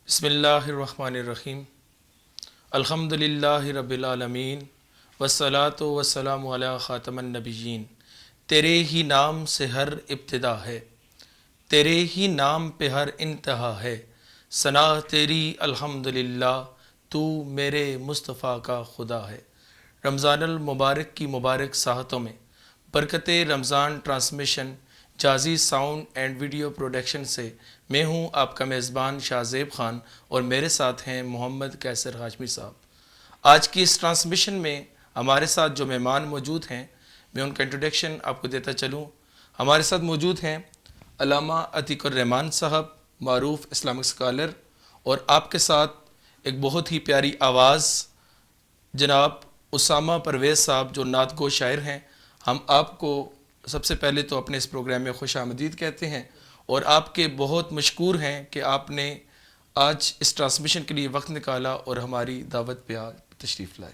بسم اللہ الرحمن الرحیم الحمد للہ رب العالمین والصلاة والسلام علی خاتم النبیین۔ تیرے ہی نام سے ہر ابتدا ہے، تیرے ہی نام پہ ہر انتہا ہے، ثنا تیری الحمد للہ، تو میرے مصطفیٰ کا خدا ہے۔ رمضان المبارک کی مبارک ساحتوں میں برکت Ramzan transmission Jazzy sound and video production سے میں ہوں آپ کا میزبان شاہ زیب خان، اور میرے ساتھ ہیں محمد کیسر ہاشمی صاحب۔ آج کی اس ٹرانسمیشن میں ہمارے ساتھ جو مہمان موجود ہیں، میں ان کا انٹروڈکشن آپ کو دیتا چلوں۔ ہمارے ساتھ موجود ہیں علامہ عتیق الرحمان صاحب، معروف اسلامک اسکالر، اور آپ کے ساتھ ایک بہت ہی پیاری آواز جناب اسامہ پرویز صاحب جو نعت گو شاعر ہیں۔ ہم آپ کو سب سے پہلے تو اپنے اس پروگرام میں خوش آمدید کہتے ہیں، اور آپ کے بہت مشکور ہیں کہ آپ نے آج اس ٹرانسمیشن کے لیے وقت نکالا اور ہماری دعوت پہ تشریف لائے۔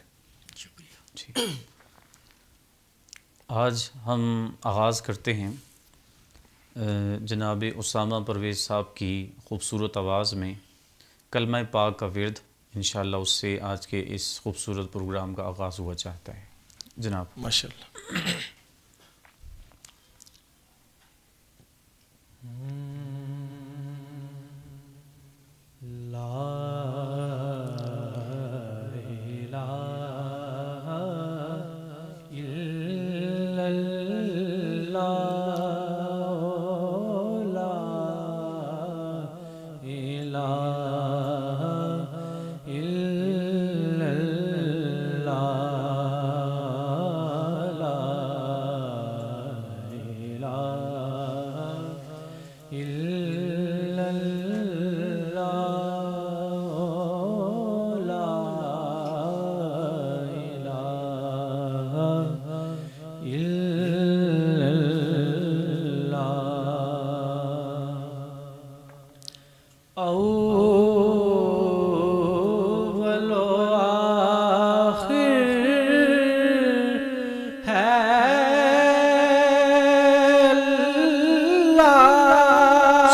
شکریہ۔ آج ہم آغاز کرتے ہیں جناب اسامہ پرویز صاحب کی خوبصورت آواز میں کلمہ پاک کا ورد، انشاءاللہ اس سے آج کے اس خوبصورت پروگرام کا آغاز ہوا چاہتا ہے۔ جناب ماشاءاللہ۔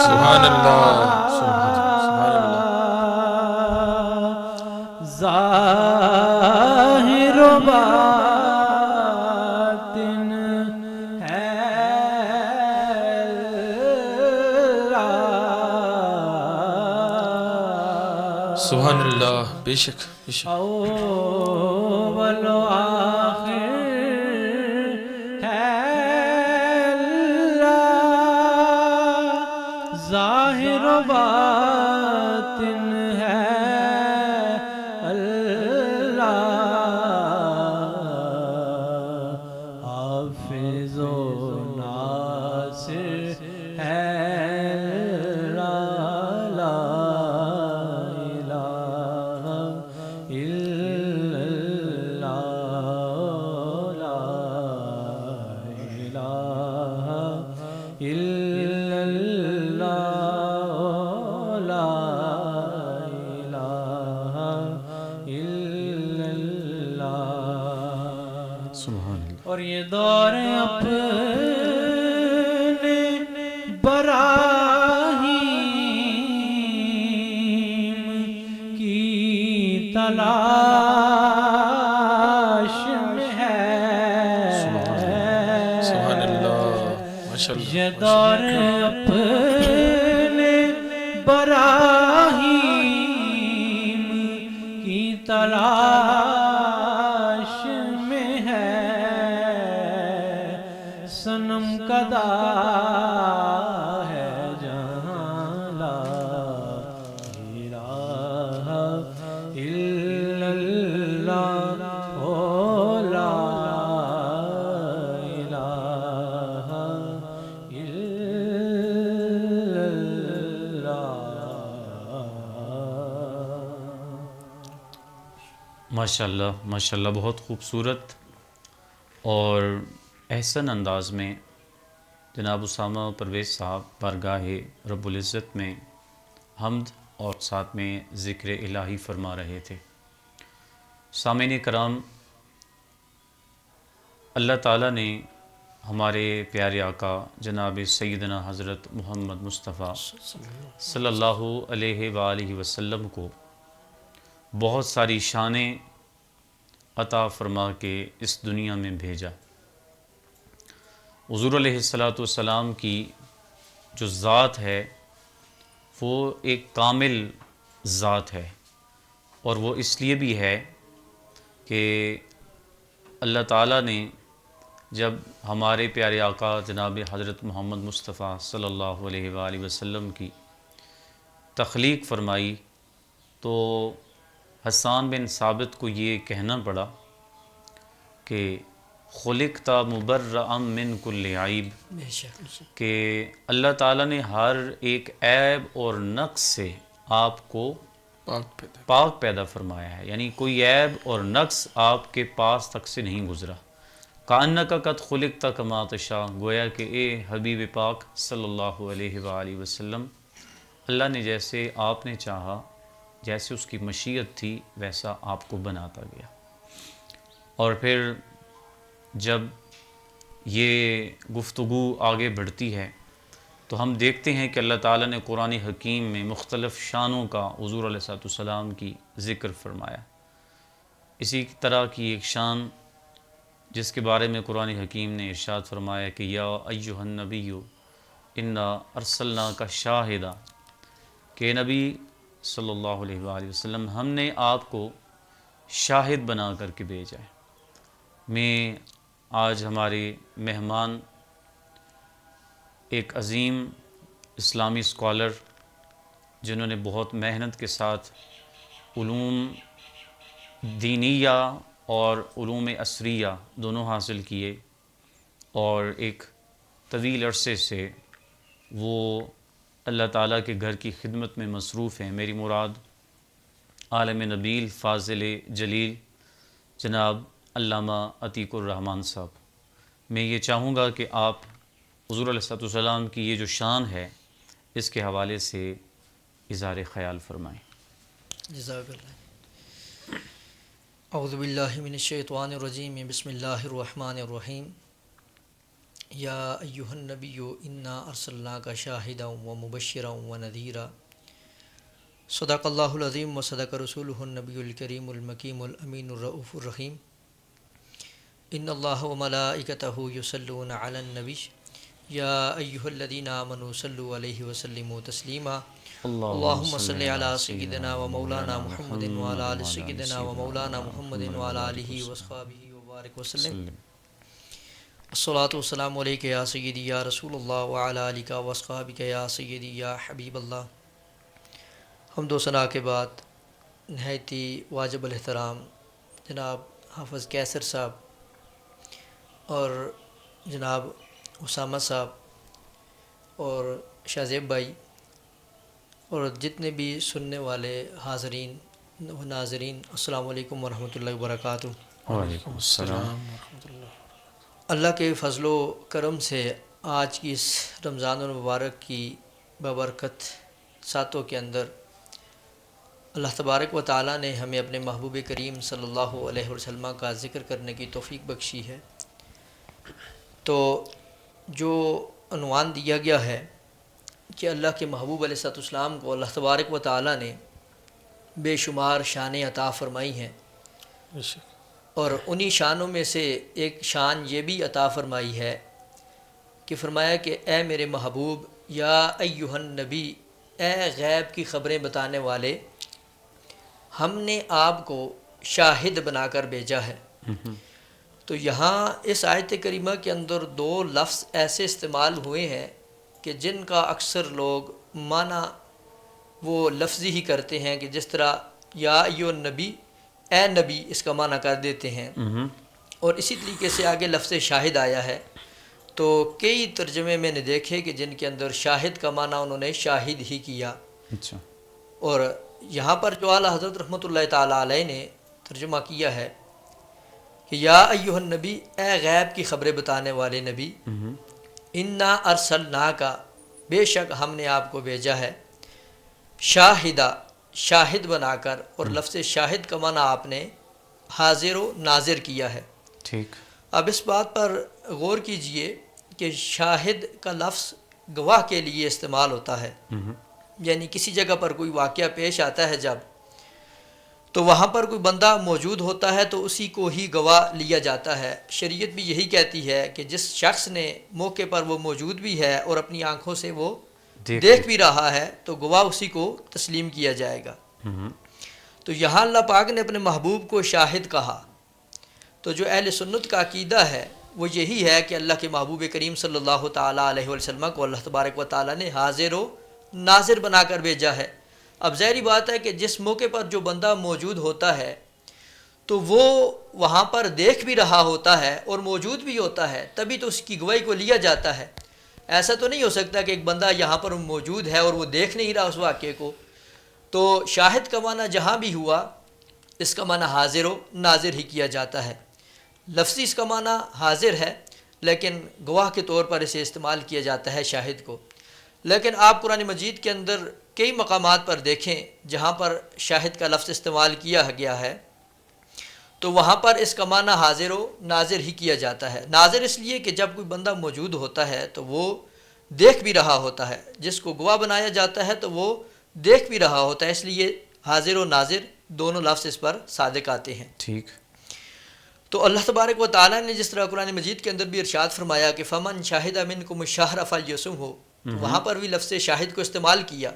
سبحان اللہ، سبحان اللہ۔ ظاہر و باطن ہے اللہ، سبحان اللہ، بے شک بے شک۔ اول و آخر ہے اللہ، ظاہر و باطن ہے اللہ، حافظ و ناصر ہے اللہ، لا الہ الا اللہ، لا الہ الا اللہ، لا الہ الا اللہ۔ سبحان اللہ۔ اور یہ دور اپنے براہیم کی تلاش میں ہے، سبحان اللہ، ماشاءاللہ۔ یہ دور اپنے براہیم کی تلاش میں ہے، صنم کدا ہے جہاں لا الہ الا اللہ، او لا الہ الا اللہ۔ ماشاءاللہ ماشاءاللہ، بہت خوبصورت اور احسن انداز میں جناب اسامہ پرویز صاحب بارگاہ رب العزت میں حمد اور ساتھ میں ذکر الہی فرما رہے تھے۔ سامعین کرام، اللہ تعالیٰ نے ہمارے پیارے آقا جناب سیدنا حضرت محمد مصطفیٰ صلی اللہ علیہ وآلہ وسلم کو بہت ساری شانیں عطا فرما کے اس دنیا میں بھیجا۔ حضور علیہ السلام کی جو ذات ہے وہ ایک کامل ذات ہے، اور وہ اس لیے بھی ہے کہ اللہ تعالیٰ نے جب ہمارے پیارے آقا جناب حضرت محمد مصطفیٰ صلی اللہ علیہ وآلہ وسلم کی تخلیق فرمائی تو حسان بن ثابت کو یہ کہنا پڑا کہ خلقت مبرأ من کل عیب، بے شک کہ اللہ تعالیٰ نے ہر ایک عیب اور نقص سے آپ کو پاک پیدا فرمایا ہے، یعنی کوئی عیب اور نقص آپ کے پاس تک سے نہیں گزرا۔ کأنک قد خلقت کما تشاء، گویا کہ اے حبیب پاک صلی اللہ علیہ وآلہ وسلم، اللہ نے جیسے آپ نے چاہا، جیسے اس کی مشیت تھی، ویسا آپ کو بناتا گیا۔ اور پھر جب یہ گفتگو آگے بڑھتی ہے تو ہم دیکھتے ہیں کہ اللہ تعالیٰ نے قرآن حکیم میں مختلف شانوں کا حضور علیہ السلام کی ذکر فرمایا۔ اسی طرح کی ایک شان جس کے بارے میں قرآن حکیم نے ارشاد فرمایا کہ یا ایہا النبی انا ارسلناک شاہدا، کہ نبی صلی اللہ علیہ وآلہ وسلم ہم نے آپ کو شاہد بنا کر کے بھیجا ہے۔ میں آج ہمارے مہمان ایک عظیم اسلامی اسکالر جنہوں نے بہت محنت کے ساتھ علوم دینیہ اور علوم عصریہ دونوں حاصل کیے، اور ایک طویل عرصے سے وہ اللہ تعالیٰ کے گھر کی خدمت میں مصروف ہیں۔ میری مراد عالم نبیل فاضل جلیل جناب علامہ عتیق الرحمن صاحب۔ میں یہ چاہوں گا کہ آپ حضور علیہ السلام کی یہ جو شان ہے اس کے حوالے سے اظہار خیال فرمائیں۔ جزاک اللہ۔ اعوذ باللہ من الشیطان الرجیم، بسم اللہ الرحمن الرحیم۔ یا ایہا النبی انا ارسلناک شاہدا ومبشرا ونذیرا، صدق اللہ العظیم وصدق رسولہ النبی الکریم المکیم الامین الرؤوف الرحیم۔ ان اللہ وملائکتہ یصلون علی النبی یا ایہا الذین آمنوا صلوا علیہ وسلموا تسلیما۔ اللہم صلی علی سیدنا و مولانا محمد وعلی آل سیدنا و مولانا محمد وعلی آلہ وصحبہ وبارک وسلم۔ الصلاۃ والسلام علیک یا سیدی یا رسول اللہ وعلی آلک واصحابک یا سیدی یا حبیب اللہ۔ حمد و ثنا کے بعد نہایت ہی واجب الاحترام جناب حافظ کیسر صاحب اور جناب اسامہ صاحب اور شاہزیب بھائی اور جتنے بھی سننے والے حاضرین و ناظرین، السلام علیکم ورحمۃ اللہ وبرکاتہ۔ وعلیکم السلام۔ اللہ کے فضل و کرم سے آج کی اس رمضان المبارک کی بابرکت ساتوں کے اندر اللہ تبارک و تعالیٰ نے ہمیں اپنے محبوب کریم صلی اللہ علیہ وسلم کا ذکر کرنے کی توفیق بخشی ہے۔ تو جو عنوان دیا گیا ہے کہ اللہ کے محبوب علیہ السلام کو اللہ تبارک و تعالیٰ نے بے شمار شانیں عطا فرمائی ہیں، اور انہی شانوں میں سے ایک شان یہ بھی عطا فرمائی ہے کہ فرمایا کہ اے میرے محبوب، یا ایہا النبی، اے غیب کی خبریں بتانے والے، ہم نے آپ کو شاہد بنا کر بھیجا ہے۔ تو یہاں اس آیت کریمہ کے اندر دو لفظ ایسے استعمال ہوئے ہیں کہ جن کا اکثر لوگ معنی وہ لفظی ہی کرتے ہیں، کہ جس طرح یا ایو النبی، اے نبی، اس کا معنی کر دیتے ہیں، اور اسی طریقے سے آگے لفظ شاہد آیا ہے۔ تو کئی ترجمے میں نے دیکھے کہ جن کے اندر شاہد کا معنی انہوں نے شاہد ہی کیا، اور یہاں پر جو اعلیٰ حضرت رحمۃ اللہ تعالیٰ علیہ نے ترجمہ کیا ہے کہ یا ایہا النبی، اے غیب کی خبریں بتانے والے نبی، انا ارسلناک، بے شک ہم نے آپ کو بھیجا ہے، شاہدہ، شاہد بنا کر، اور لفظ شاہد کا معنی آپ نے حاضر و ناظر کیا ہے۔ ٹھیک۔ اب اس بات پر غور کیجئے کہ شاہد کا لفظ گواہ کے لیے استعمال ہوتا ہے، یعنی کسی جگہ پر کوئی واقعہ پیش آتا ہے جب، تو وہاں پر کوئی بندہ موجود ہوتا ہے تو اسی کو ہی گواہ لیا جاتا ہے۔ شریعت بھی یہی کہتی ہے کہ جس شخص نے موقع پر وہ موجود بھی ہے اور اپنی آنکھوں سے وہ دیکھ بھی رہا ہے تو گواہ اسی کو تسلیم کیا جائے گا۔ تو یہاں اللہ پاک نے اپنے محبوب کو شاہد کہا، تو جو اہل سنت کا عقیدہ ہے وہ یہی ہے کہ اللہ کے محبوب کریم صلی اللہ تعالیٰ علیہ وسلم کو اللہ تبارک و تعالیٰ نے حاضر و ناظر بنا کر بھیجا ہے۔ اب ظاہری بات ہے کہ جس موقع پر جو بندہ موجود ہوتا ہے تو وہ وہاں پر دیکھ بھی رہا ہوتا ہے اور موجود بھی ہوتا ہے، تبھی تو اس کی گواہی کو لیا جاتا ہے۔ ایسا تو نہیں ہو سکتا کہ ایک بندہ یہاں پر موجود ہے اور وہ دیکھ نہیں رہا اس واقعے کو۔ تو شاہد کا معنی جہاں بھی ہوا اس کا معنی حاضر و ناظر ہی کیا جاتا ہے۔ لفظی اس کا معنی حاضر ہے لیکن گواہ کے طور پر اسے استعمال کیا جاتا ہے شاہد کو۔ لیکن آپ قرآن مجید کے اندر کئی مقامات پر دیکھیں جہاں پر شاہد کا لفظ استعمال کیا گیا ہے تو وہاں پر اس کا معنی حاضر و ناظر ہی کیا جاتا ہے۔ ناظر اس لیے کہ جب کوئی بندہ موجود ہوتا ہے تو وہ دیکھ بھی رہا ہوتا ہے، جس کو گواہ بنایا جاتا ہے تو وہ دیکھ بھی رہا ہوتا ہے، اس لیے حاضر و ناظر دونوں لفظ اس پر صادق آتے ہیں۔ ٹھیک۔ تو اللہ تبارک و تعالیٰ نے جس طرح قرآن مجید کے اندر بھی ارشاد فرمایا کہ فمن شاہد منکم الشہر فلیصمہ، وہاں پر بھی لفظ شاہد کو استعمال کیا۔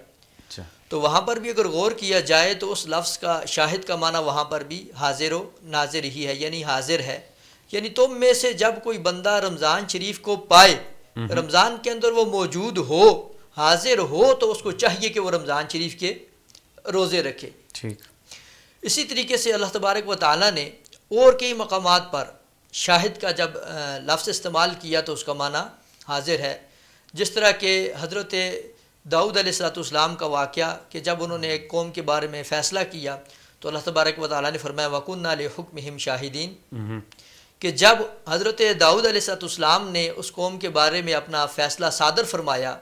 تو وہاں پر بھی اگر غور کیا جائے تو اس لفظ کا شاہد کا معنی وہاں پر بھی حاضر و ناظر ہی ہے، یعنی حاضر ہے۔ یعنی تم میں سے جب کوئی بندہ رمضان شریف کو پائے، رمضان کے اندر وہ موجود ہو، حاضر ہو، تو اس کو چاہیے کہ وہ رمضان شریف کے روزے رکھے۔ ٹھیک۔ اسی طریقے سے اللہ تبارک و تعالیٰ نے اور کئی مقامات پر شاہد کا جب لفظ استعمال کیا تو اس کا معنی حاضر ہے، جس طرح کہ حضرت داؤد علیہ السلام کا واقعہ کہ جب انہوں نے ایک قوم کے بارے میں فیصلہ کیا تو اللہ تبارک و تعالیٰ نے فرمایا وَكُنَّا لِحُكْمِهِمْ شَاهِدِينَ، کہ جب حضرت داؤد علیہ السلام نے اس قوم کے بارے میں اپنا فیصلہ صادر فرمایا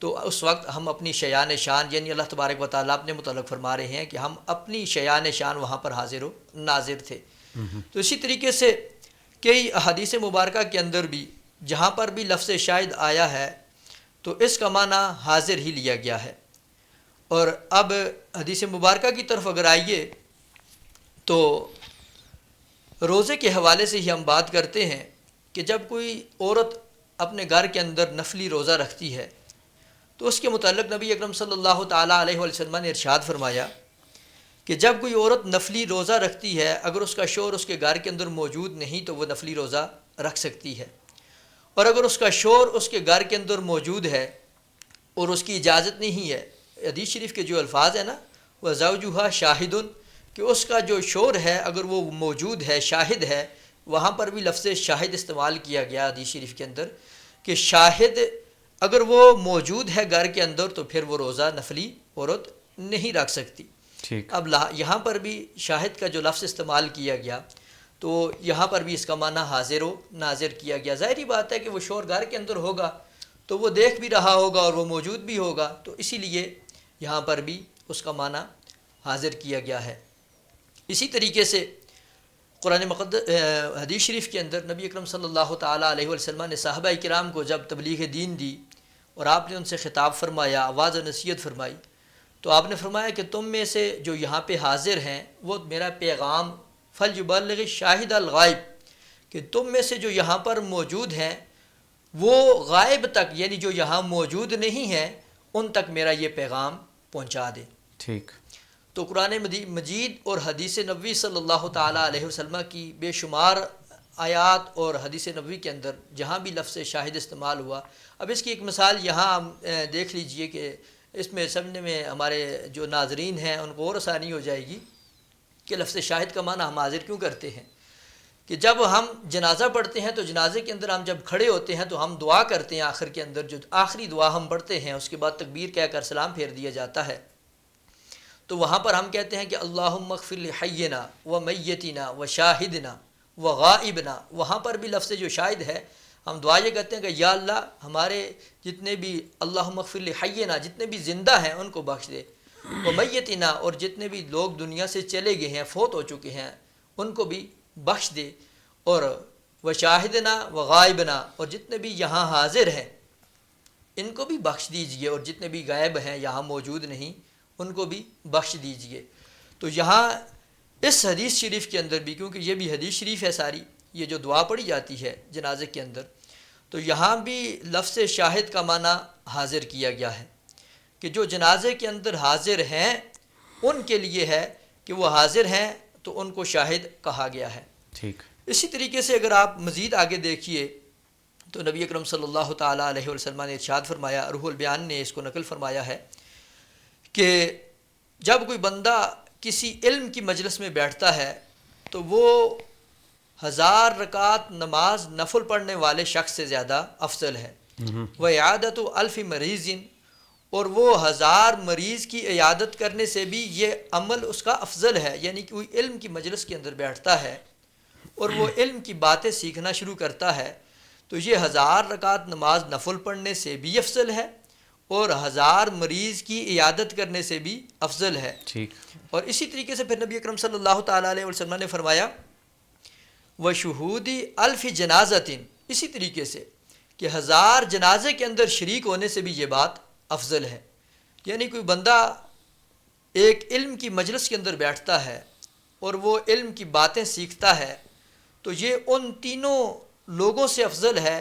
تو اس وقت ہم اپنی شیان شان، یعنی اللہ تبارک و تعالیٰ اپنے متعلق فرما رہے ہیں کہ ہم اپنی شیان شان وہاں پر حاضر و ناظر تھے۔ تو اسی طریقے سے کئی احادیث مبارکہ کے اندر بھی جہاں پر بھی لفظ شاہد آیا ہے تو اس کا معنی حاضر ہی لیا گیا ہے۔ اور اب حدیث مبارکہ کی طرف اگر آئیے تو روزے کے حوالے سے ہی ہم بات کرتے ہیں کہ جب کوئی عورت اپنے گھر کے اندر نفلی روزہ رکھتی ہے تو اس کے متعلق نبی اکرم صلی اللہ تعالیٰ علیہ وسلم نے ارشاد فرمایا کہ جب کوئی عورت نفلی روزہ رکھتی ہے، اگر اس کا شوہر اس کے گھر کے اندر موجود نہیں تو وہ نفلی روزہ رکھ سکتی ہے، اور اگر اس کا شوہر اس کے گھر کے اندر موجود ہے اور اس کی اجازت نہیں ہے، حدیث شریف کے جو الفاظ ہیں نا وَزَوْجُهَا شَاهِدٌ، کہ اس کا جو شوہر ہے اگر وہ موجود ہے، شاہد ہے، وہاں پر بھی لفظ شاہد استعمال کیا گیا حدیث شریف کے اندر کہ شاہد اگر وہ موجود ہے گھر کے اندر تو پھر وہ روزہ نفلی عورت نہیں رکھ سکتی۔ اب یہاں پر بھی شاہد کا جو لفظ استعمال کیا گیا تو یہاں پر بھی اس کا معنی حاضر و ناظر کیا گیا۔ ظاہری بات ہے کہ وہ شوہر گھر کے اندر ہوگا تو وہ دیکھ بھی رہا ہوگا اور وہ موجود بھی ہوگا، تو اسی لیے یہاں پر بھی اس کا معنی حاضر کیا گیا ہے۔ اسی طریقے سے قرآن مقدس حدیث شریف کے اندر نبی اکرم صلی اللہ تعالیٰ علیہ وسلم نے صحابہ کرام کو جب تبلیغ دین دی اور آپ نے ان سے خطاب فرمایا، آواز و نصیحت فرمائی، تو آپ نے فرمایا کہ تم میں سے جو یہاں پہ حاضر ہیں وہ میرا پیغام فَلْيُبَلِّغِ الشَّاهِدَ الْغَائِبَ، کہ تم میں سے جو یہاں پر موجود ہیں وہ غائب تک، یعنی جو یہاں موجود نہیں ہیں ان تک میرا یہ پیغام پہنچا دیں۔ ٹھیک۔ تو قرآن مجید اور حدیث نبوی صلی اللہ تعالیٰ علیہ وسلم کی بے شمار آیات اور حدیث نبوی کے اندر جہاں بھی لفظ شاہد استعمال ہوا، اب اس کی ایک مثال یہاں دیکھ لیجئے کہ اس میں سمجھنے میں ہمارے جو ناظرین ہیں ان کو اور آسانی ہو جائے گی کہ لفظ شاہد کا معنی ہم حاضر کیوں کرتے ہیں۔ کہ جب ہم جنازہ پڑھتے ہیں تو جنازے کے اندر ہم جب کھڑے ہوتے ہیں تو ہم دعا کرتے ہیں، آخر کے اندر جو آخری دعا ہم پڑھتے ہیں اس کے بعد تکبیر کہہ کر سلام پھیر دیا جاتا ہے، تو وہاں پر ہم کہتے ہیں کہ اللہم اغفر لحینا و میتنا و شاہدنا و غائبنا، وہاں پر بھی لفظ جو شاہد ہے ہم دعا یہ کہتے ہیں کہ یا اللہ ہمارے جتنے بھی اللہم اغفر لحینا جتنے بھی زندہ ہیں ان کو بخش دے، و میتنا اور جتنے بھی لوگ دنیا سے چلے گئے ہیں فوت ہو چکے ہیں ان کو بھی بخش دے، اور و شاہدنا و غائبنا، اور جتنے بھی یہاں حاضر ہیں ان کو بھی بخش دیجئے، اور جتنے بھی غائب ہیں یہاں موجود نہیں ان کو بھی بخش دیجئے۔ تو یہاں اس حدیث شریف کے اندر بھی، کیونکہ یہ بھی حدیث شریف ہے ساری، یہ جو دعا پڑھی جاتی ہے جنازے کے اندر، تو یہاں بھی لفظ شاہد کا معنی حاضر کیا گیا ہے کہ جو جنازے کے اندر حاضر ہیں ان کے لیے ہے کہ وہ حاضر ہیں تو ان کو شاہد کہا گیا ہے۔ ٹھیک۔ اسی طریقے سے اگر آپ مزید آگے دیکھیے تو نبی اکرم صلی اللہ تعالیٰ علیہ وسلم نے ارشاد فرمایا، روح البیان نے اس کو نقل فرمایا ہے کہ جب کوئی بندہ کسی علم کی مجلس میں بیٹھتا ہے تو وہ 1000 رکعت نماز نفل پڑھنے والے شخص سے زیادہ افضل ہے۔ وَعِیَادَةُ أَلْفِ مَرِیضٍ، اور وہ 1000 مریض کی عیادت کرنے سے بھی یہ عمل اس کا افضل ہے۔ یعنی کہ کوئی علم کی مجلس کے اندر بیٹھتا ہے اور وہ علم کی باتیں سیکھنا شروع کرتا ہے تو یہ 1000 رکعت نماز نفل پڑھنے سے بھی افضل ہے اور 1000 مریض کی عیادت کرنے سے بھی افضل ہے۔ ٹھیک۔ اور اسی طریقے سے پھر نبی اکرم صلی اللہ تعالیٰ علیہ وسلم نے فرمایا وَشُهُودِ أَلْفِ جَنَازَةٍ، اسی طریقے سے کہ 1000 جنازے کے اندر شریک ہونے سے بھی یہ بات افضل ہے۔ یعنی کوئی بندہ ایک علم کی مجلس کے اندر بیٹھتا ہے اور وہ علم کی باتیں سیکھتا ہے تو یہ ان تینوں لوگوں سے افضل ہے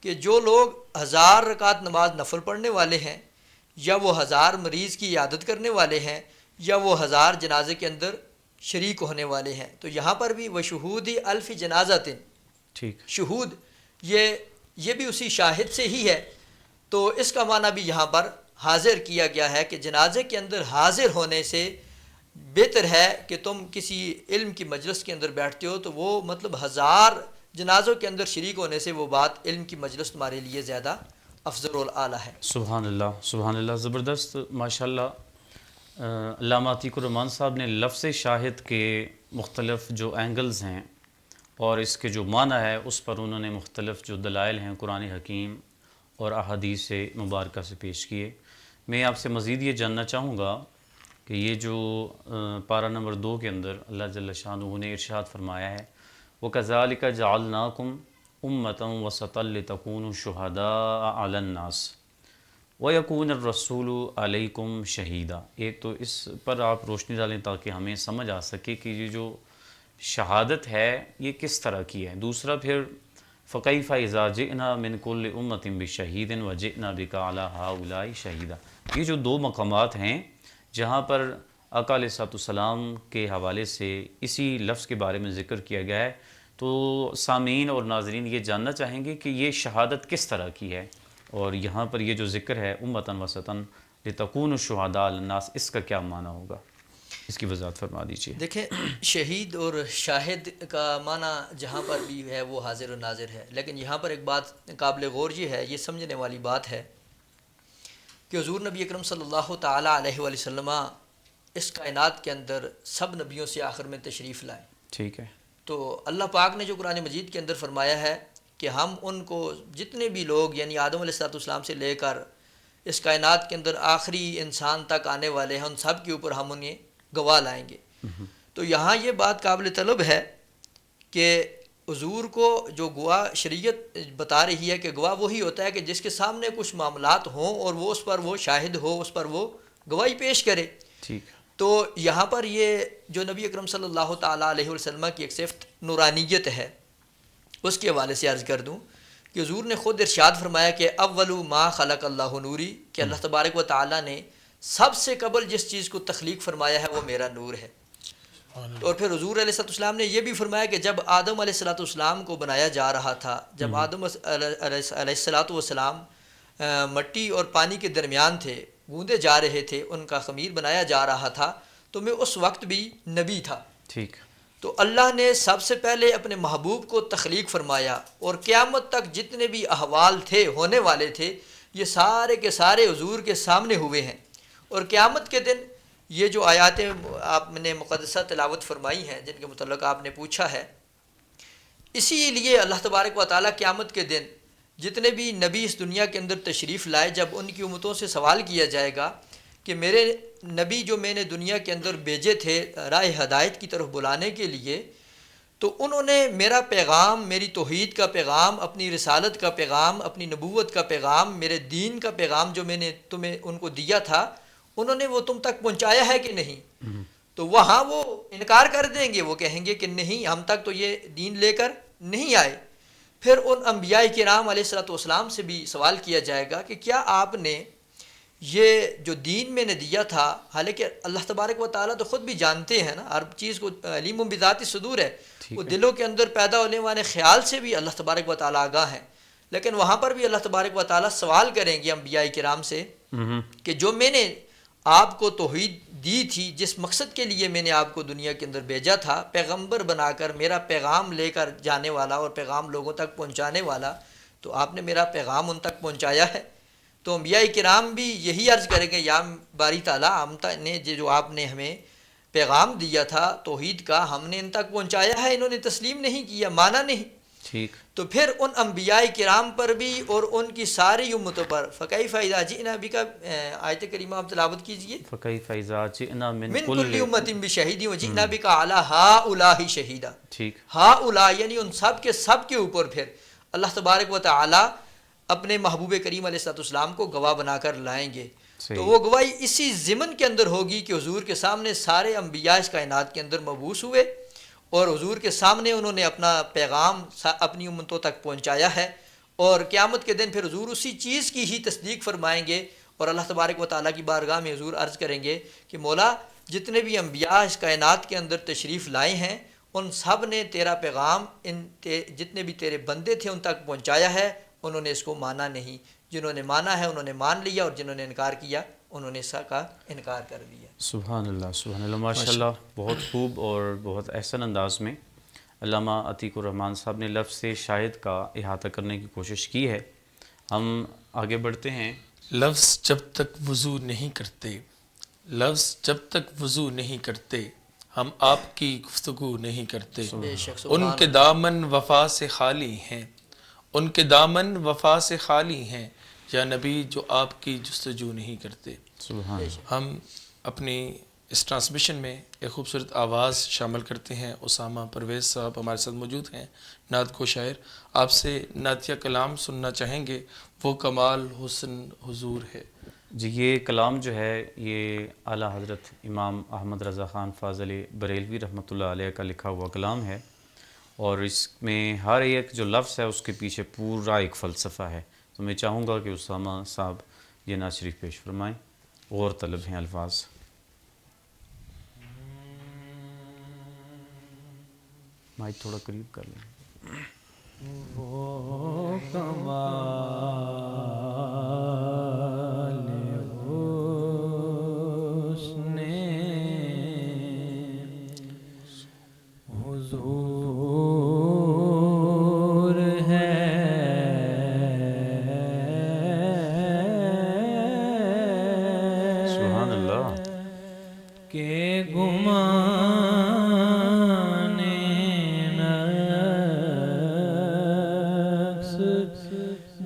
کہ جو لوگ 1000 رکعت نماز نفل پڑھنے والے ہیں، یا وہ 1000 مریض کی عیادت کرنے والے ہیں، یا وہ 1000 جنازے کے اندر شریک ہونے والے ہیں۔ تو یہاں پر بھی وشہود الف جنازۃ، ٹھیک، شہود یہ بھی اسی شاہد سے ہی ہے، تو اس کا معنی بھی یہاں پر حاضر کیا گیا ہے کہ جنازے کے اندر حاضر ہونے سے بہتر ہے کہ تم کسی علم کی مجلس کے اندر بیٹھتے ہو تو وہ مطلب 1000 جنازوں کے اندر شریک ہونے سے وہ بات علم کی مجلس تمہارے لیے زیادہ افضل الاعلیٰ ہے۔ سبحان اللہ، سبحان اللہ، زبردست، ماشاءاللہ۔ علامہ عتیق الرحمان صاحب نے لفظ شاہد کے مختلف جو اینگلز ہیں اور اس کے جو معنی ہے اس پر انہوں نے مختلف جو دلائل ہیں قرآن حکیم اور احادیث مبارکہ سے پیش کیے۔ میں آپ سے مزید یہ جاننا چاہوں گا کہ یہ جو پارہ نمبر 2 کے اندر اللہ جل شانہ نے ارشاد فرمایا ہے وَكَذَلِكَ جَعَلْنَاكُمْ أُمَّةً وَسَطًا لِتَكُونُوا شُهَدَاءَ عَلَى النَّاسِ وَيَكُونَ الرَّسُولُ عَلَيْكُمْ شَهِيدًا۔ ایک تو اس پر آپ روشنی ڈالیں تاکہ ہمیں سمجھ آ سکے کہ یہ جو شہادت ہے یہ کس طرح کی ہے۔ دوسرا پھر فَكَيْفَ إِذَا جِئْنَا مِنْ كُلِّ أُمَّةٍ بِشَهِيدٍ وَجِئْنَا بِكَ عَلَى هَؤُلَاءِ شَهِيدًا۔ یہ جو 2 مقامات ہیں جہاں پر آقا علیہ السلام کے حوالے سے اسی لفظ کے بارے میں ذکر کیا گیا ہے، تو سامعین اور ناظرین یہ جاننا چاہیں گے کہ یہ شہادت کس طرح کی ہے، اور یہاں پر یہ جو ذکر ہے امتاً وسطاً لتکونوا شہداء علی الناس، اس کا کیا معنی ہوگا، اس کی وضاحت فرما دیجیے۔ دیکھیں، شہید اور شاہد کا معنی جہاں پر بھی ہے وہ حاضر و ناظر ہے، لیکن یہاں پر ایک بات قابل غور یہ ہے، یہ سمجھنے والی بات ہے کہ حضور نبی اکرم صلی اللہ تعالیٰ علیہ وآلہ وسلم اس کائنات کے اندر سب نبیوں سے آخر میں تشریف لائے۔ ٹھیک ہے۔ تو اللہ پاک نے جو قرآن مجید کے اندر فرمایا ہے کہ ہم ان کو جتنے بھی لوگ یعنی آدم علیہ السلام سے لے کر اس کائنات کے اندر آخری انسان تک آنے والے ہیں، ان سب کے اوپر ہم انہیں گواہ لائیں گے۔ تو یہاں یہ بات قابل طلب ہے کہ حضور کو جو گواہ شریعت بتا رہی ہے کہ گواہ وہی ہوتا ہے کہ جس کے سامنے کچھ معاملات ہوں اور وہ اس پر وہ شاہد ہو، اس پر وہ گواہی پیش کرے۔ ٹھیک۔ تو یہاں پر یہ جو نبی اکرم صلی اللہ تعالیٰ علیہ وسلم کی ایک صفت نورانیت ہے، اس کے حوالے سے عرض کر دوں کہ حضور نے خود ارشاد فرمایا کہ اول ما خلق اللہ نوری، کہ اللہ تبارک و تعالیٰ نے سب سے قبل جس چیز کو تخلیق فرمایا ہے وہ میرا نور ہے۔ اور پھر حضور علیہ السلام نے یہ بھی فرمایا کہ جب آدم علیہ السلام کو بنایا جا رہا تھا، جب آدم علیہ السلام مٹی اور پانی کے درمیان تھے، گوندے جا رہے تھے، ان کا خمیر بنایا جا رہا تھا، تو میں اس وقت بھی نبی تھا۔ ٹھیک۔ تو اللہ نے سب سے پہلے اپنے محبوب کو تخلیق فرمایا اور قیامت تک جتنے بھی احوال تھے ہونے والے تھے یہ سارے کے سارے حضور کے سامنے ہوئے ہیں، اور قیامت کے دن یہ جو آیاتیں آپ نے مقدسہ تلاوت فرمائی ہیں جن کے متعلق آپ نے پوچھا ہے، اسی لیے اللہ تبارک و تعالیٰ قیامت کے دن جتنے بھی نبی اس دنیا کے اندر تشریف لائے، جب ان کی امتوں سے سوال کیا جائے گا کہ میرے نبی جو میں نے دنیا کے اندر بھیجے تھے راہ ہدایت کی طرف بلانے کے لیے، تو انہوں نے میرا پیغام، میری توحید کا پیغام، اپنی رسالت کا پیغام، اپنی نبوت کا پیغام، میرے دین کا پیغام جو میں نے تمہیں ان کو دیا تھا، انہوں نے وہ تم تک پہنچایا ہے کہ نہیں؟ تو وہاں وہ انکار کر دیں گے، وہ کہیں گے کہ نہیں، ہم تک تو یہ دین لے کر نہیں آئے۔ پھر ان انبیاء کرام علیہ الصلوۃ والسلام سے بھی سوال کیا جائے گا کہ کیا آپ نے یہ جو دین میں نے دیا تھا، حالانکہ اللہ تبارک و تعالیٰ تو خود بھی جانتے ہیں نا، ہر چیز کو علیم بذات صدور ہے، وہ دلوں کے اندر پیدا ہونے والے خیال سے بھی اللہ تبارک و تعالیٰ آگاہ ہیں، لیکن وہاں پر بھی اللہ تبارک و تعالیٰ سوال کریں گے انبیاء کرام سے کہ جو میں نے آپ کو توحید دی تھی، جس مقصد کے لیے میں نے آپ کو دنیا کے اندر بھیجا تھا، پیغمبر بنا کر میرا پیغام لے کر جانے والا اور پیغام لوگوں تک پہنچانے والا، تو آپ نے میرا پیغام ان تک پہنچایا ہے؟ تو انبیاء کرام بھی یہی عرض کریں گے، یا باری تعالیٰ، ہم نے جو آپ نے ہمیں پیغام دیا تھا توحید کا، ہم نے ان تک پہنچایا ہے، انہوں نے تسلیم نہیں کیا، مانا نہیں۔ ٹھیک، تو پھر ان انبیاء کرام پر بھی اور ان کی ساری امتوں پر فَكَيْفَ إِذَا جِئْنَا بِكَ، آیت کریمہ آپ تلاوت کیجئے، فَكَيْفَ إِذَا جِئْنَا مِن مِن كُلِّ كُلِّ أُمَّةٍ بِشَهِيدٍ وَجِئْنَا بِكَ عَلَىٰ هَٰؤُلَاءِ شَهِيدًا۔ ٹھیک، ہؤلاء یعنی ان سب کے اوپر پھر اللہ تبارک و تعالی اپنے محبوب کریم علیہ الصلوۃ والسلام کو گواہ بنا کر لائیں گے۔ تو وہ گواہی اسی ضمن کے اندر ہوگی کہ حضور کے سامنے سارے انبیاء اس کائنات کے اندر مبعوث ہوئے اور حضور کے سامنے انہوں نے اپنا پیغام اپنی امتوں تک پہنچایا ہے، اور قیامت کے دن پھر حضور اسی چیز کی ہی تصدیق فرمائیں گے، اور اللہ تبارک و تعالیٰ کی بارگاہ میں حضور عرض کریں گے کہ مولا، جتنے بھی انبیاء اس کائنات کے اندر تشریف لائے ہیں، ان سب نے تیرا پیغام جتنے بھی تیرے بندے تھے ان تک پہنچایا ہے، انہوں نے اس کو مانا نہیں، جنہوں نے مانا ہے انہوں نے مان لیا، اور جنہوں نے انکار کیا انہوں نے اس کا انکار کر دیا۔ سبحان اللہ، سبحان اللہ، ماشاء اللہ، بہت خوب اور بہت احسن انداز میں علامہ عتیق الرحمن صاحب نے لفظ شاہد کا احاطہ کرنے کی کوشش کی ہے۔ ہم آگے بڑھتے ہیں۔ لفظ جب تک وضو نہیں کرتے، لفظ جب تک وضو نہیں کرتے، ہم آپ کی گفتگو نہیں کرتے، بے شک، ان کے دامن وفا سے خالی ہیں، ان کے دامن وفا سے خالی ہیں، یا نبی جو آپ کی جستجو نہیں کرتے۔ سبحان اللہ۔ ہم اپنی اس ٹرانسمیشن میں ایک خوبصورت آواز شامل کرتے ہیں۔ اسامہ پرویز صاحب ہمارے ساتھ موجود ہیں، نعت گو شاعر، آپ سے نعتیہ کلام سننا چاہیں گے، وہ کمال حسن حضور ہے۔ جی، یہ کلام جو ہے یہ اعلیٰ حضرت امام احمد رضا خان فاضلی بریلوی رحمۃ اللہ علیہ کا لکھا ہوا کلام ہے، اور اس میں ہر ایک جو لفظ ہے اس کے پیچھے پورا ایک فلسفہ ہے۔ تو میں چاہوں گا کہ اسامہ صاحب یہ نعت شریف پیش فرمائیں، غور طلب ہیں الفاظ۔ مائک تھوڑا قریب کر لیں۔ وہ کمال حسن حضور ہے سبحان اللہ۔ کہ گمان نفس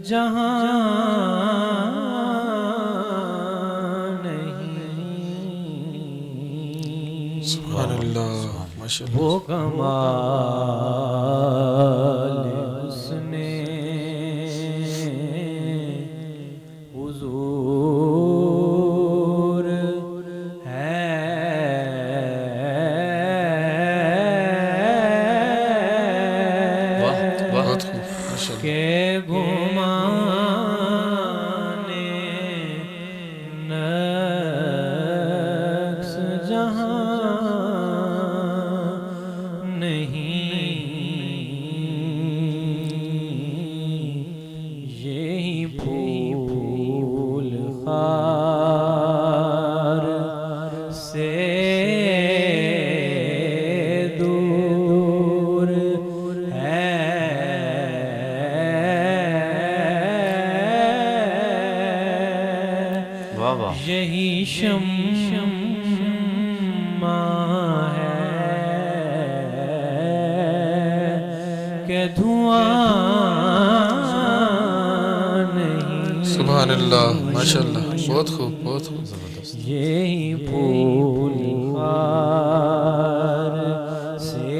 جہاں نہیں، سبحان اللہ، ماشاء اللہ۔ وہ کمال حسن حضور ہے بہت خوب، ماشاء اللہ۔ کہ گمان نفس جہاں نہیں، یہی پھول خار سے دور ہے، واہ واہ۔ یہی شمع ہے کہ دھواں نہیں، سبحان اللہ، ماشاء اللہ، بہت خوب، بہت خوب۔ یہی پھول خار سے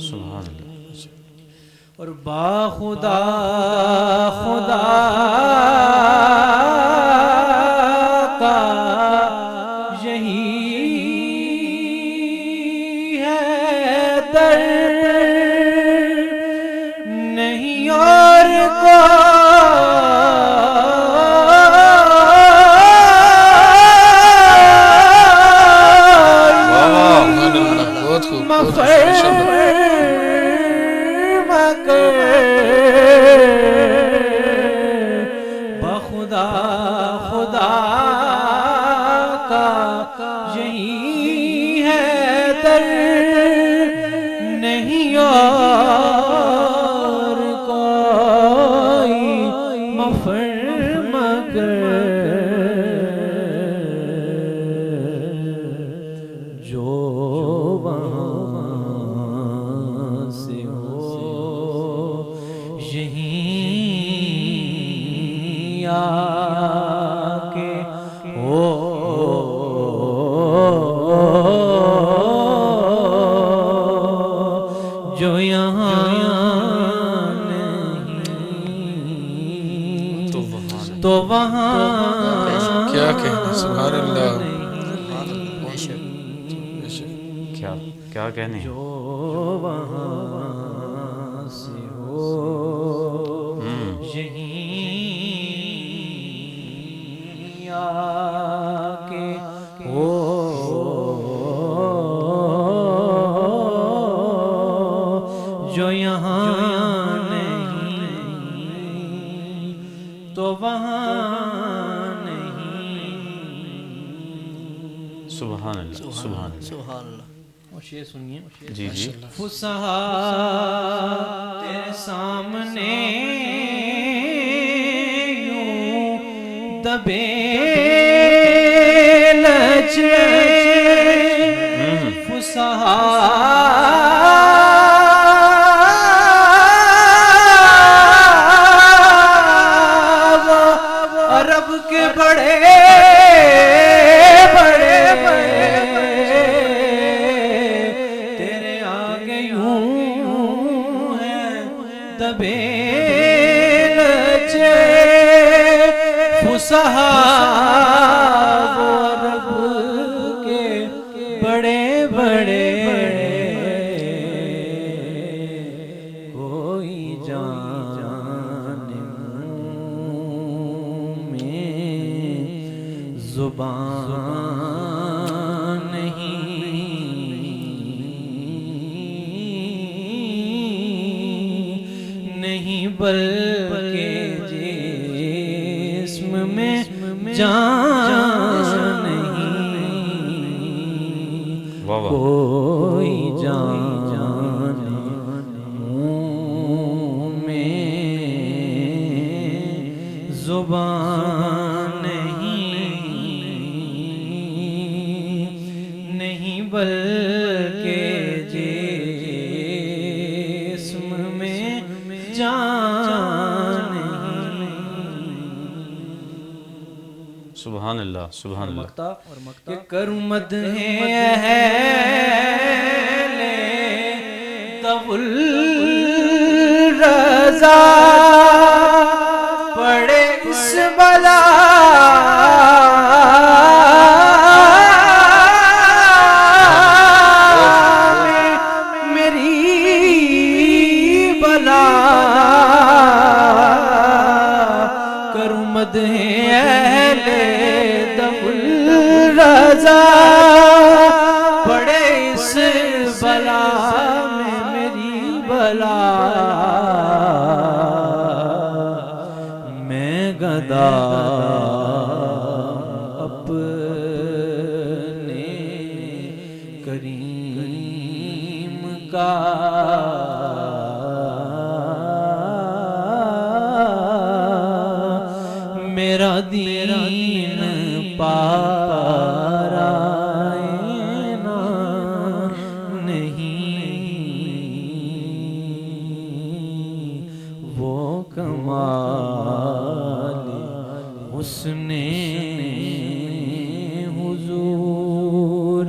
سبحان اللہ. اور باخدا خدا کا یہی ہے در، نہیں اور بہت خوب، بہت خوب، ماشاء اللہ. بخدا خدا کا یہی ہے در، نہیں اور کوئی مفر مگر جو وہاں سے ہو یہیں آ کے ہو، جو یہاں نہیں تو وہاں کیا کہنا، سبحان اللہ. کیا کیا کہنے. جو وہاں سے ہو یہیں آ کے ہو، جو یہاں نہیں تو وہاں نہیں. سبحان اللہ، سبحان اللہ. سبحان اللہ. اور شعر سنیے. جی جی. فصحا تیرے سامنے یوں دبے لچے، فصحا عرب کے بڑے عرب کے بڑے بڑے، کوئی جان میں زبان نہیں بلکہ جسم میں جان نہیں، واہ واہ. کوئی جان منہ میں زبان نہیں بلکہ جسم میں جان نہیں. سبحان اللہ، سبحان اللہ. کہ کرمد ہے طول رضا پڑے اس بلا میں، میری بلا کرمد ہے رضا پڑے اس بلا میں، میری بلا میں گدا اپنے کریم کا میرا دین پارا نہیں، وہ کمال حسن حضور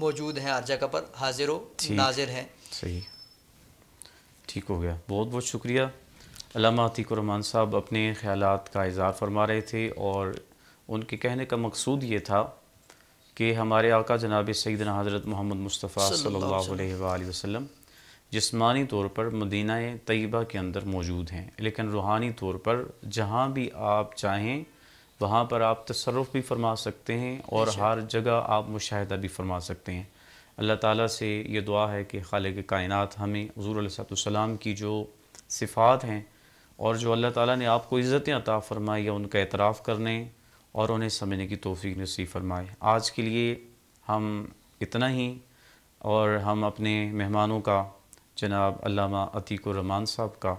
موجود ہیں، ہر جگہ پر حاضر و ٹھیک، ناظر ہیں۔ صحیح، ٹھیک ہو گیا، بہت بہت شکریہ۔ علامہ عتیق الرحمن صاحب اپنے خیالات کا اظہار فرما رہے تھے، اور ان کے کہنے کا مقصود یہ تھا کہ ہمارے آقا جناب سیدنا حضرت محمد مصطفیٰ صلی اللہ علیہ وآلہ وسلم جسمانی طور پر مدینہ طیبہ کے اندر موجود ہیں، لیکن روحانی طور پر جہاں بھی آپ چاہیں وہاں پر آپ تصرف بھی فرما سکتے ہیں، اور ہر جگہ آپ مشاہدہ بھی فرما سکتے ہیں۔ اللہ تعالیٰ سے یہ دعا ہے کہ خالق کائنات ہمیں حضور علیہ السلام کی جو صفات ہیں اور جو اللہ تعالیٰ نے آپ کو عزتیں عطا فرمائی ہے ان کا اعتراف کرنے اور انہیں سمجھنے کی توفیق نصیب فرمائے۔ آج کے لیے ہم اتنا ہی، اور ہم اپنے مہمانوں کا، جناب علامہ عتیق الرحمن صاحب کا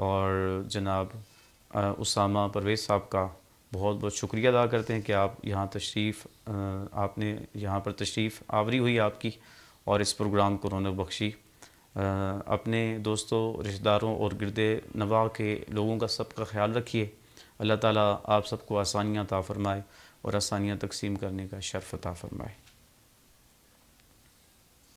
اور جناب اسامہ پرویز صاحب کا بہت بہت شکریہ ادا کرتے ہیں کہ آپ یہاں تشریف آپ نے یہاں پر تشریف آوری ہوئی آپ کی، اور اس پروگرام کو رونق بخشی۔ اپنے دوستوں، رشتہ داروں اور گرد نواح کے لوگوں کا سب کا خیال رکھیے۔ اللہ تعالیٰ آپ سب کو آسانیاں عطا فرمائے اور آسانیاں تقسیم کرنے کا شرف عطا فرمائے۔